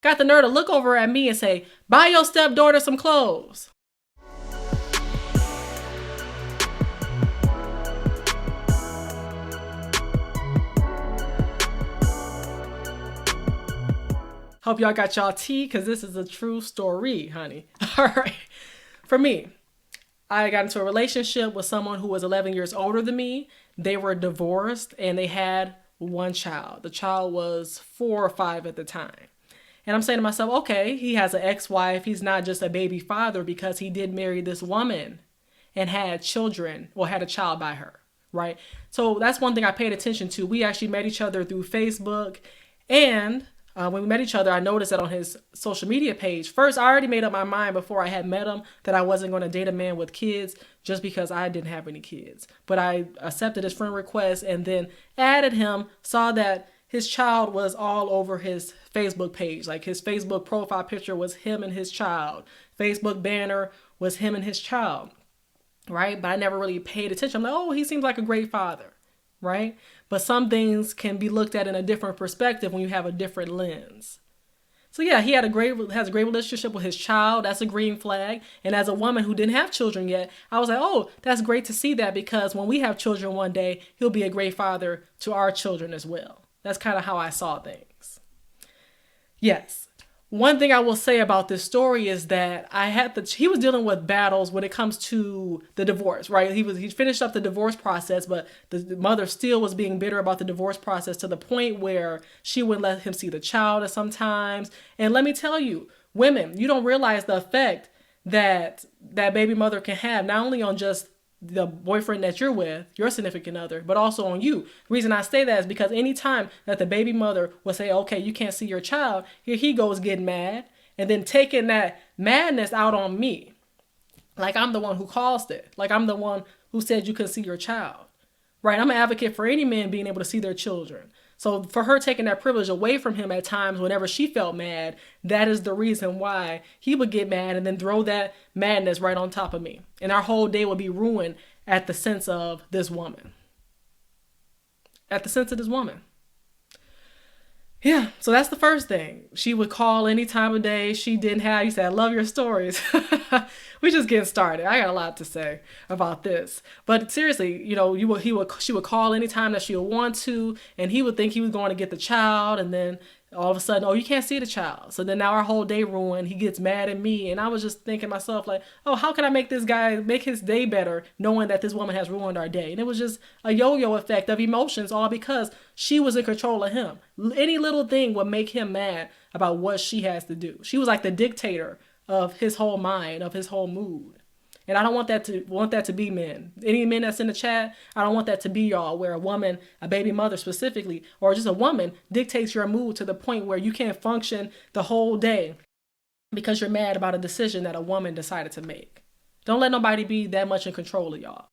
Got the nerve to look over at me and say, buy your stepdaughter some clothes. Hope y'all got y'all tea, because this is a true story, honey. All right. For me, I got into a relationship with someone who was 11 years older than me. They were divorced and they had one child. The child was 4 or 5 at the time. And I'm saying to myself, okay, he has an ex-wife. He's not just a baby father, because he did marry this woman and had children, or had a child by her, right? So that's one thing I paid attention to. We actually met each other through Facebook. And when we met each other, I noticed that on his social media page, first, I already made up my mind before I had met him that I wasn't going to date a man with kids, just because I didn't have any kids. But I accepted his friend request and then added him, saw that his child was all over his Facebook page. Like, his Facebook profile picture was him and his child. Facebook banner was him and his child, right? But I never really paid attention. I'm like, oh, he seems like a great father, right? But some things can be looked at in a different perspective when you have a different lens. So yeah, he has a great relationship with his child. That's a green flag. And as a woman who didn't have children yet, I was like, oh, that's great to see that, because when we have children one day, he'll be a great father to our children as well. That's kind of how I saw things. Yes. One thing I will say about this story is that he was dealing with battles when it comes to the divorce, right? He finished up the divorce process, but the mother still was being bitter about the divorce process, to the point where she wouldn't let him see the child at sometimes. And let me tell you, women, you don't realize the effect that baby mother can have, not only on just the boyfriend that you're with, your significant other, but also on you. The reason I say that is because anytime that the baby mother will say, okay, you can't see your child, here he goes getting mad, and then taking that madness out on me. Like I'm the one who caused it. Like I'm the one who said you couldn't see your child, right? I'm an advocate for any man being able to see their children. So for her taking that privilege away from him at times whenever she felt mad, that is the reason why he would get mad and then throw that madness right on top of me. And our whole day would be ruined at the sense of this woman. At the sense of this woman. Yeah, so that's the first thing. She would call any time of day. She didn't have, you said, I love your stories. We just getting started. I got a lot to say about this. But seriously, she would call anytime that she would want to, and he would think he was going to get the child, and then all of a sudden, oh, you can't see the child. So then now our whole day ruined. He gets mad at me. And I was just thinking to myself, like, oh, how can I make this guy make his day better knowing that this woman has ruined our day? And it was just a yo-yo effect of emotions, all because she was in control of him. Any little thing would make him mad about what she has to do. She was like the dictator of his whole mind, of his whole mood. And I don't want that to be men. Any men that's in the chat, I don't want that to be y'all, where a woman, a baby mother specifically, or just a woman dictates your mood to the point where you can't function the whole day because you're mad about a decision that a woman decided to make. Don't let nobody be that much in control of y'all.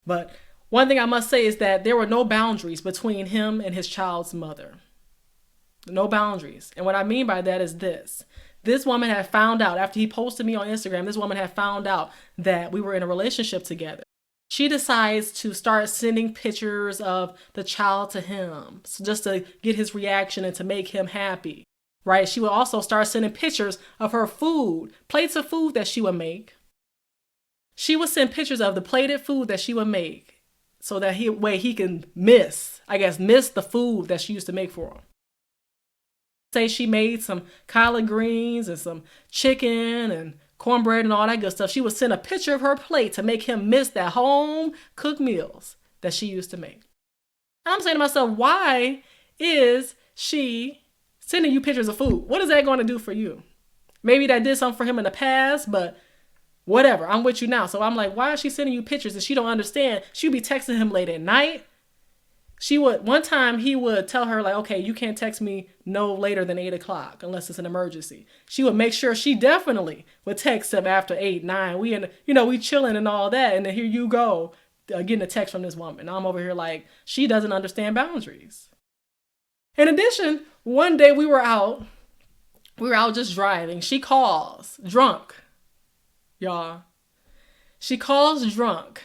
But one thing I must say is that there were no boundaries between him and his child's mother. No boundaries. And what I mean by that is this. This woman had found out, after he posted me on Instagram, this woman had found out that we were in a relationship together. She decides to start sending pictures of the child to him, so just to get his reaction and to make him happy, right? She would also start sending pictures of her food, plates of food that she would make. She would send pictures of the plated food that she would make so that he can miss the food that she used to make for him. Say she made some collard greens and some chicken and cornbread and all that good stuff. She would send a picture of her plate to make him miss that home cooked meals that she used to make. I'm saying to myself, why is she sending you pictures of food? What is that going to do for you? Maybe that did something for him in the past, but whatever. I'm with you now. So I'm like, why is she sending you pictures that she don't understand? She'd be texting him late at night. One time he would tell her, like, okay, you can't text me no later than 8:00 unless it's an emergency. She would make sure she definitely would text him after 8, 9. We chilling and all that. And then here you go, getting a text from this woman. I'm over here like, she doesn't understand boundaries. In addition, one day we were out just driving. She calls drunk, y'all. She calls drunk.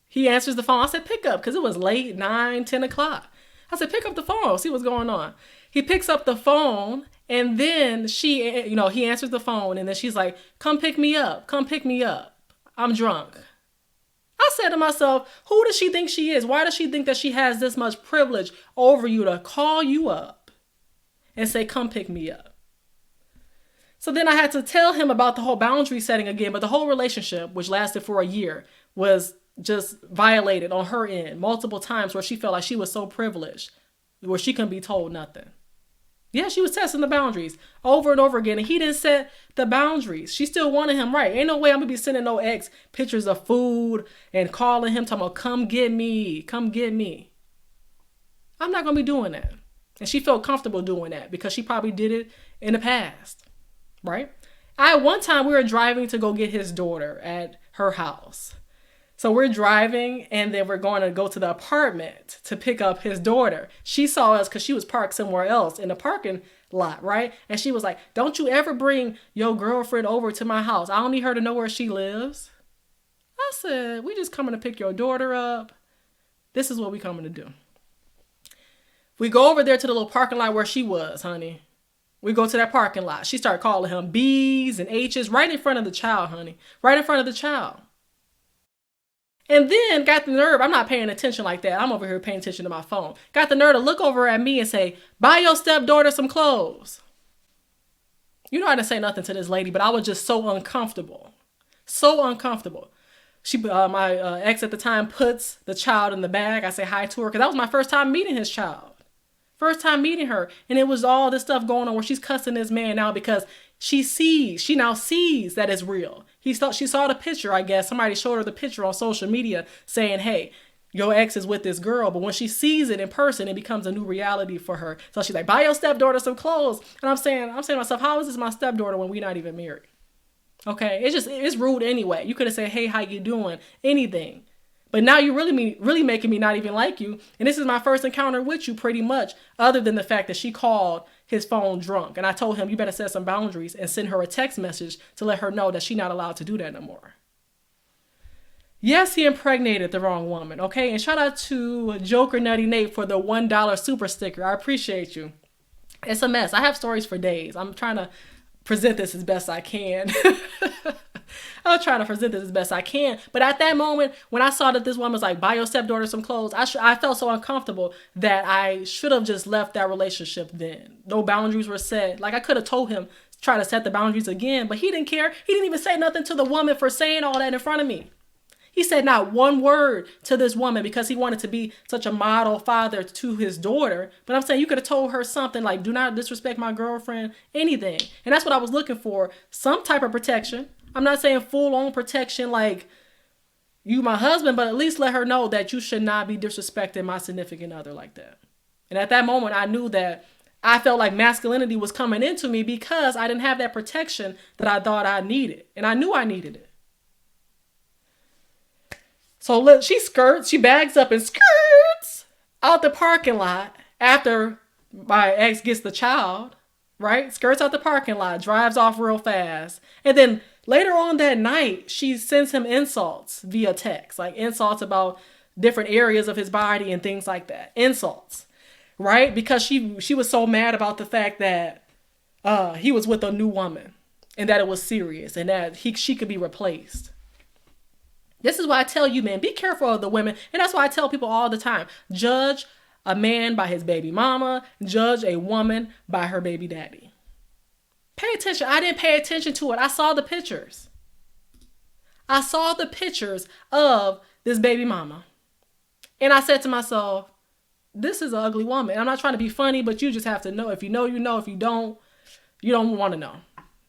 He answers the phone. I said, pick up, because it was late, 9, 10 o'clock. I said, pick up the phone, see what's going on. He picks up the phone, And then he answers the phone, and then she's like, come pick me up. Come pick me up. I'm drunk. I said to myself, who does she think she is? Why does she think that she has this much privilege over you to call you up and say, come pick me up? So then I had to tell him about the whole boundary setting again, but the whole relationship, which lasted for a year, was just violated on her end multiple times, where she felt like she was so privileged, where she couldn't be told nothing. Yeah, she was testing the boundaries over and over again, and he didn't set the boundaries. She still wanted him, right? Ain't no way I'm gonna be sending no ex pictures of food and calling him talking about, come get me, come get me. I'm not gonna be doing that. And she felt comfortable doing that because she probably did it in the past, right? One time we were driving to go get his daughter at her house. So we're driving, and then we're going to go to the apartment to pick up his daughter. She saw us because she was parked somewhere else in the parking lot, right? And she was like, don't you ever bring your girlfriend over to my house. I don't need her to know where she lives. I said, we just coming to pick your daughter up. This is what we coming to do. We go over there to the little parking lot where she was, honey. We go to that parking lot. She started calling him B's and H's right in front of the child, honey. Right in front of the child. And then got the nerve, I'm not paying attention like that. I'm over here paying attention to my phone. Got the nerve to look over at me and say, buy your stepdaughter some clothes. You know, I didn't say nothing to this lady, but I was just so uncomfortable. So uncomfortable. My ex at the time puts the child in the bag. I say hi to her because that was my first time meeting his child. First time meeting her. And it was all this stuff going on where she's cussing this man out because she now sees that it's real. She saw the picture, I guess. Somebody showed her the picture on social media saying, hey, your ex is with this girl. But when she sees it in person, it becomes a new reality for her. So she's like, buy your stepdaughter some clothes. And I'm saying to myself, how is this my stepdaughter when we're not even married? Okay, it's rude anyway. You could have said, hey, how you doing? Anything. But now you're really making me not even like you. And this is my first encounter with you pretty much, other than the fact that she called his phone drunk. And I told him, you better set some boundaries and send her a text message to let her know that she's not allowed to do that no more. Yes, he impregnated the wrong woman. Okay, and shout out to Joker Nutty Nate for the $1 super sticker. I appreciate you. It's a mess. I have stories for days. I'm trying to present this as best I can. I'm trying to present this as best I can. But at that moment, when I saw that this woman was like, buy your stepdaughter some clothes, I felt so uncomfortable that I should have just left that relationship then. No boundaries were set. Like, I could have told him, try to set the boundaries again, but he didn't care. He didn't even say nothing to the woman for saying all that in front of me. He said not one word to this woman because he wanted to be such a model father to his daughter. But I'm saying you could have told her something like, do not disrespect my girlfriend, anything. And that's what I was looking for. Some type of protection. I'm not saying full on protection like you my husband, but at least let her know that you should not be disrespecting my significant other like that. And at that moment, I knew that I felt like masculinity was coming into me because I didn't have that protection that I thought I needed. And I knew I needed it. So she bags up and skirts out the parking lot after my ex gets the child, right? Skirts out the parking lot, drives off real fast. And then later on that night, she sends him insults via text, like insults about different areas of his body and things like that. Insults, right? Because she was so mad about the fact that he was with a new woman and that it was serious and that she could be replaced. This is why I tell you, man, be careful of the women. And that's why I tell people all the time, judge a man by his baby mama, judge a woman by her baby daddy. Pay attention. I didn't pay attention to it. I saw the pictures. I saw the pictures of this baby mama. And I said to myself, this is an ugly woman. I'm not trying to be funny, but you just have to know. If you know, you know. If you don't want to know.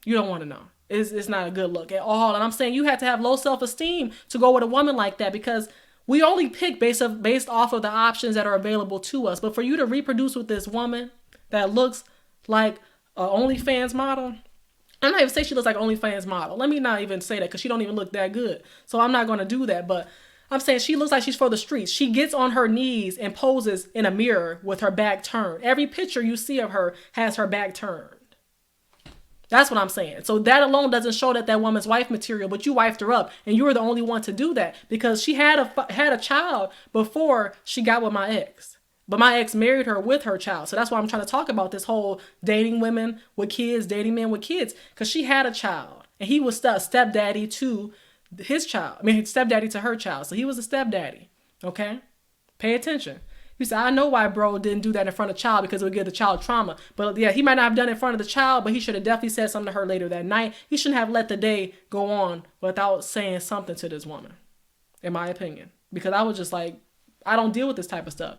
You don't want to know. It's not a good look at all. And I'm saying you have to have low self-esteem to go with a woman like that because we only pick based off of the options that are available to us. But for you to reproduce with this woman that looks like an OnlyFans model, I'm not even saying she looks like an OnlyFans model. Let me not even say that because she don't even look that good. So I'm not going to do that. But I'm saying she looks like she's for the streets. She gets on her knees and poses in a mirror with her back turned. Every picture you see of her has her back turned. That's what I'm saying. So that alone doesn't show that woman's wife material, but you wifed her up and you were the only one to do that because she had a child before she got with my ex. But my ex married her with her child. So that's why I'm trying to talk about this whole dating women with kids, dating men with kids. Because she had a child. And he was stepdaddy to his child. I mean, stepdaddy to her child. So he was a stepdaddy. Okay? Pay attention. You said, I know why bro didn't do that in front of the child because it would give the child trauma. But yeah, he might not have done it in front of the child, but he should have definitely said something to her later that night. He shouldn't have let the day go on without saying something to this woman, in my opinion. Because I was just like, I don't deal with this type of stuff.